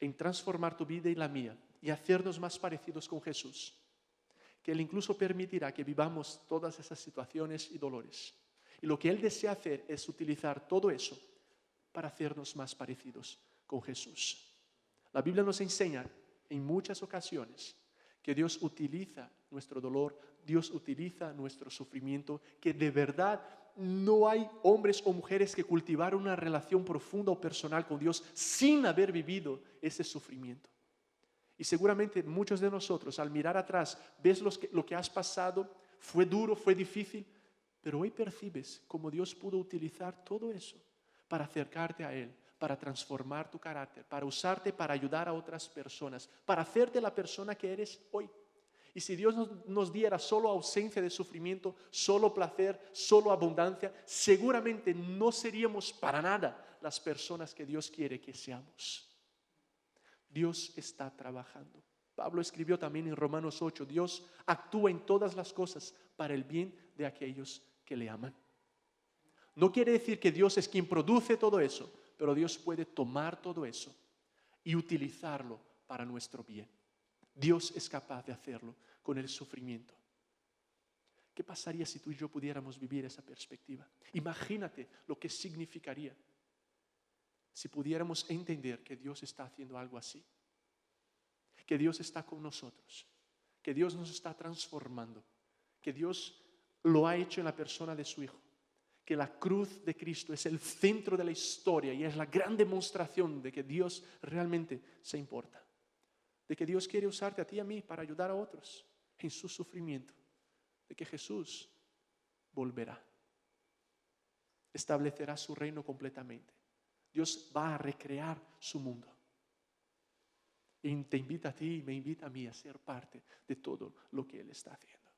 en transformar tu vida y la mía y hacernos más parecidos con Jesús, que Él incluso permitirá que vivamos todas esas situaciones y dolores. Y lo que Él desea hacer es utilizar todo eso para hacernos más parecidos con Jesús. La Biblia nos enseña en muchas ocasiones que Dios utiliza nuestro dolor, Dios utiliza nuestro sufrimiento, que de verdad no hay hombres o mujeres que cultivaron una relación profunda o personal con Dios sin haber vivido ese sufrimiento. Y seguramente muchos de nosotros, al mirar atrás, ves lo que has pasado, fue duro, fue difícil, pero hoy percibes cómo Dios pudo utilizar todo eso para acercarte a Él, para transformar tu carácter, para usarte para ayudar a otras personas, para hacerte la persona que eres hoy. Y si Dios nos diera solo ausencia de sufrimiento, solo placer, solo abundancia, seguramente no seríamos para nada las personas que Dios quiere que seamos. Dios está trabajando. Pablo escribió también en Romanos 8, Dios actúa en todas las cosas para el bien de aquellos que le aman. No quiere decir que Dios es quien produce todo eso, pero Dios puede tomar todo eso y utilizarlo para nuestro bien. Dios es capaz de hacerlo con el sufrimiento. ¿Qué pasaría si tú y yo pudiéramos vivir esa perspectiva? Imagínate lo que significaría si pudiéramos entender que Dios está haciendo algo así, que Dios está con nosotros, que Dios nos está transformando, que Dios lo ha hecho en la persona de su Hijo, que la cruz de Cristo es el centro de la historia y es la gran demostración de que Dios realmente se importa, de que Dios quiere usarte a ti y a mí para ayudar a otros en su sufrimiento, de que Jesús volverá, establecerá su reino completamente. Dios va a recrear su mundo. Y te invita a ti y me invita a mí a ser parte de todo lo que Él está haciendo.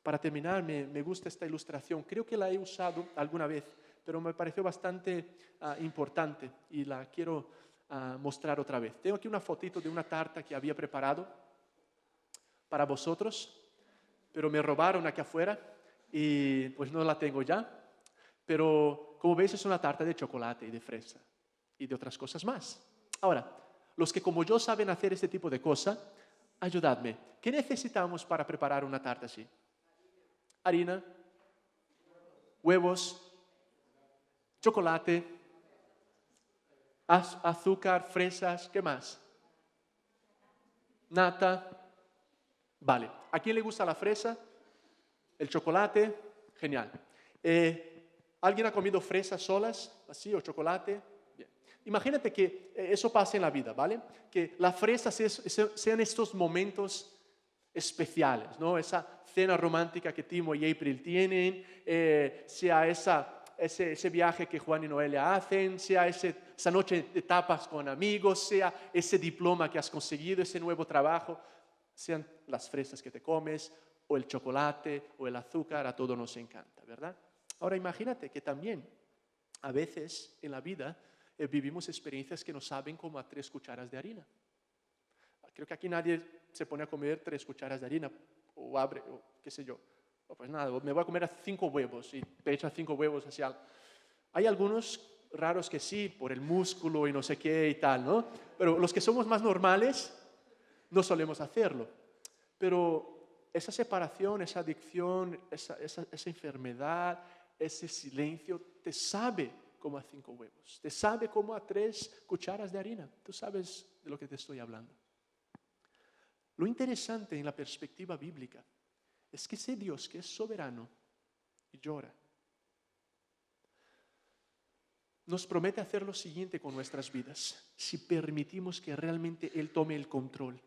Para terminar, me gusta esta ilustración. Creo que la he usado alguna vez, pero me pareció bastante importante y la quiero mostrar otra vez. Tengo aquí una fotito de una tarta que había preparado para vosotros, pero me robaron aquí afuera y pues no la tengo ya. Pero como veis es una tarta de chocolate y de fresa y de otras cosas más. Ahora, los que como yo saben hacer este tipo de cosas, ayudadme. ¿Qué necesitamos para preparar una tarta así? Harina, huevos, chocolate, azúcar, fresas, ¿qué más? Nata. Vale, ¿a quién le gusta la fresa? ¿El chocolate? Genial. ¿Alguien ha comido fresas solas, así, o chocolate? Bien. Imagínate que eso pase en la vida, ¿vale? Que las fresas sean estos momentos especiales, ¿no? Esa cena romántica que Timo y April tienen, sea ese viaje que Juan y Noelia hacen, sea esa noche de tapas con amigos, sea ese diploma que has conseguido, ese nuevo trabajo, sean las fresas que te comes, o el chocolate, o el azúcar, a todos nos encanta, ¿verdad? Ahora imagínate que también a veces en la vida vivimos experiencias que nos saben como a 3 cucharas de harina. Creo que aquí nadie se pone a comer 3 cucharas de harina o abre, o qué sé yo. O pues nada, me voy a comer 5 huevos y te echas 5 huevos hacia algo. Hay algunos raros que sí, por el músculo y no sé qué y tal, ¿no? Pero los que somos más normales no solemos hacerlo. Pero esa separación, esa adicción, esa enfermedad, ese silencio, te sabe como a 5 huevos, te sabe como a 3 cucharas de harina. Tú sabes de lo que te estoy hablando. Lo interesante en la perspectiva bíblica es que ese Dios que es soberano y llora, nos promete hacer lo siguiente con nuestras vidas, si permitimos que realmente Él tome el control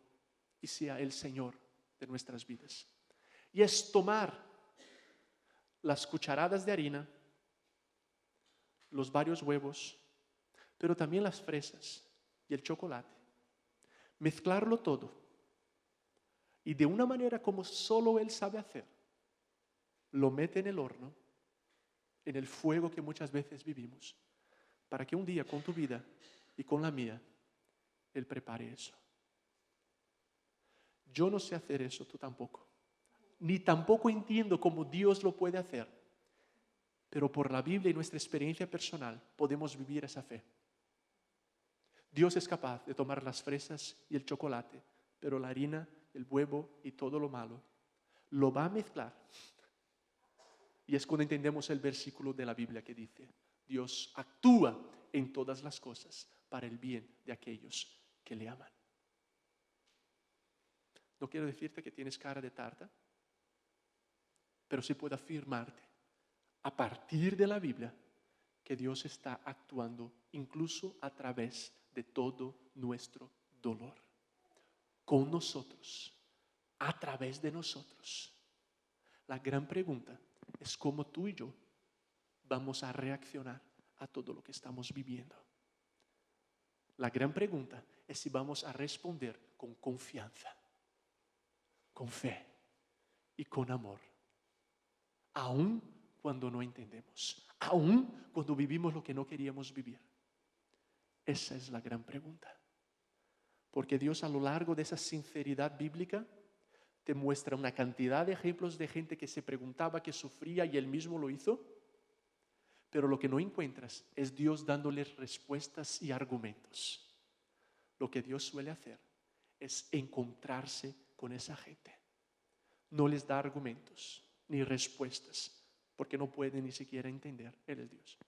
y sea el Señor de nuestras vidas. Y es tomar las cucharadas de harina, los varios huevos, pero también las fresas y el chocolate, mezclarlo todo y de una manera como solo Él sabe hacer, lo mete en el horno, en el fuego que muchas veces vivimos, para que un día con tu vida y con la mía, Él prepare eso. Yo no sé hacer eso, tú tampoco. Ni tampoco entiendo cómo Dios lo puede hacer. Pero por la Biblia y nuestra experiencia personal podemos vivir esa fe. Dios es capaz de tomar las fresas y el chocolate, pero la harina, el huevo y todo lo malo, lo va a mezclar. Y es cuando entendemos el versículo de la Biblia que dice: Dios actúa en todas las cosas para el bien de aquellos que le aman. No quiero decirte que tienes cara de tarta, pero sí puedo afirmarte, a partir de la Biblia, que Dios está actuando incluso a través de todo nuestro dolor, con nosotros, a través de nosotros. La gran pregunta es cómo tú y yo vamos a reaccionar a todo lo que estamos viviendo. La gran pregunta es si vamos a responder con confianza, con fe y con amor, aun cuando no entendemos, aun cuando vivimos lo que no queríamos vivir. Esa es la gran pregunta. Porque Dios, a lo largo de esa sinceridad bíblica, te muestra una cantidad de ejemplos de gente que se preguntaba, que sufría y Él mismo lo hizo. Pero lo que no encuentras es Dios dándoles respuestas y argumentos. Lo que Dios suele hacer es encontrarse con esa gente. No les da argumentos ni respuestas, porque no pueden ni siquiera entender, Él es Dios.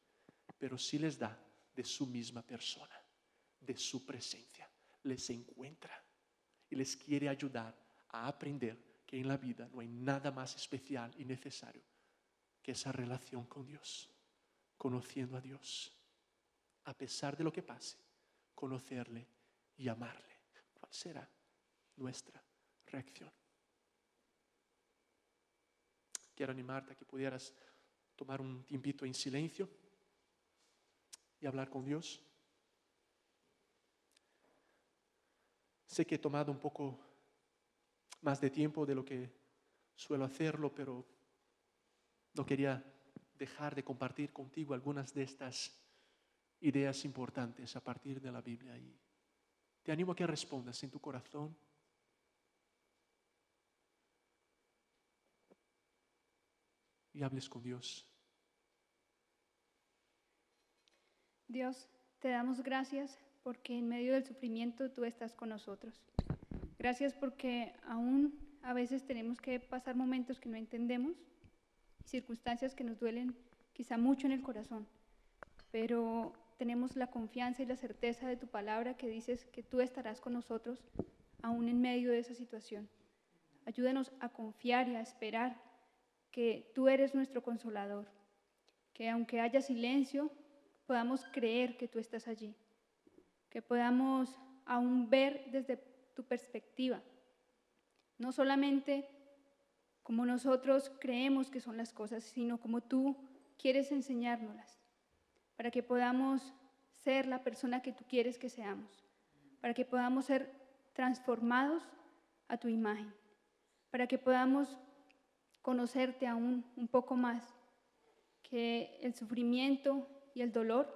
Pero sí les da de su misma persona, de su presencia. Les encuentra y les quiere ayudar a aprender que en la vida no hay nada más especial y necesario que esa relación con Dios, conociendo a Dios, a pesar de lo que pase, conocerle y amarle. ¿Cuál será nuestra reacción? Quiero animarte a que pudieras tomar un tiempito en silencio y hablar con Dios. Sé que he tomado un poco más de tiempo de lo que suelo hacerlo, pero no quería dejar de compartir contigo algunas de estas ideas importantes a partir de la Biblia. Y te animo a que respondas en tu corazón. Y hables con Dios. Dios, te damos gracias porque en medio del sufrimiento tú estás con nosotros. Gracias porque aún a veces tenemos que pasar momentos que no entendemos, circunstancias que nos duelen quizá mucho en el corazón, pero tenemos la confianza y la certeza de tu palabra que dices que tú estarás con nosotros aún en medio de esa situación. Ayúdanos a confiar y a esperar que tú eres nuestro consolador, que aunque haya silencio, podamos creer que tú estás allí, que podamos aún ver desde tu perspectiva, no solamente como nosotros creemos que son las cosas, sino como tú quieres enseñárnoslas, para que podamos ser la persona que tú quieres que seamos, para que podamos ser transformados a tu imagen, para que podamos conocerte aún un poco más, que el sufrimiento y el dolor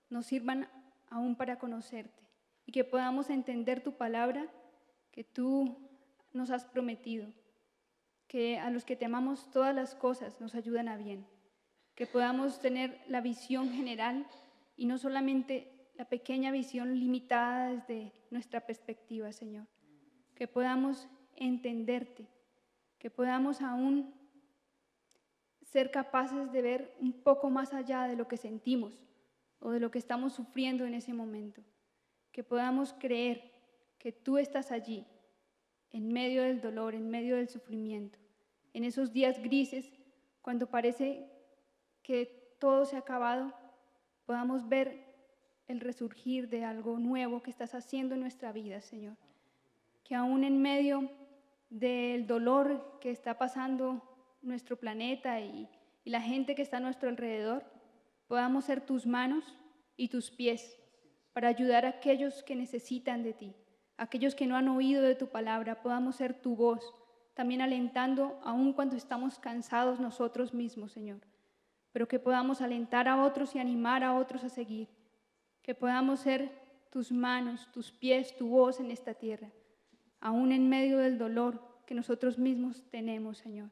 nos sirvan aún para conocerte y que podamos entender tu palabra que tú nos has prometido, que a los que te amamos todas las cosas nos ayudan a bien, que podamos tener la visión general y no solamente la pequeña visión limitada desde nuestra perspectiva, Señor, que podamos entenderte, que podamos aún ser capaces de ver un poco más allá de lo que sentimos o de lo que estamos sufriendo en ese momento, que podamos creer que tú estás allí, en medio del dolor, en medio del sufrimiento, en esos días grises, cuando parece que todo se ha acabado, podamos ver el resurgir de algo nuevo que estás haciendo en nuestra vida, Señor. Que aún en medio del dolor que está pasando nuestro planeta y la gente que está a nuestro alrededor, podamos ser tus manos y tus pies para ayudar a aquellos que necesitan de ti, aquellos que no han oído de tu palabra, podamos ser tu voz, también alentando aún cuando estamos cansados nosotros mismos, Señor, pero que podamos alentar a otros y animar a otros a seguir, que podamos ser tus manos, tus pies, tu voz en esta tierra, aún en medio del dolor que nosotros mismos tenemos, Señor,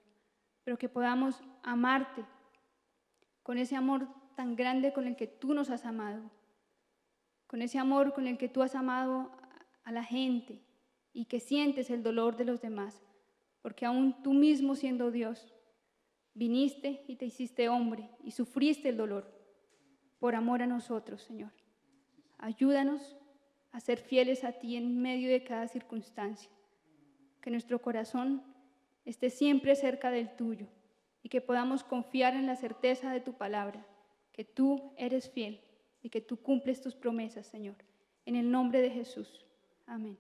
pero que podamos amarte con ese amor tan grande con el que tú nos has amado, con ese amor con el que tú has amado a la gente y que sientes el dolor de los demás, porque aún tú mismo siendo Dios, viniste y te hiciste hombre y sufriste el dolor por amor a nosotros, Señor. Ayúdanos a ser fieles a ti en medio de cada circunstancia, que nuestro corazón esté siempre cerca del tuyo y que podamos confiar en la certeza de tu palabra, que tú eres fiel y que tú cumples tus promesas, Señor. En el nombre de Jesús. Amén.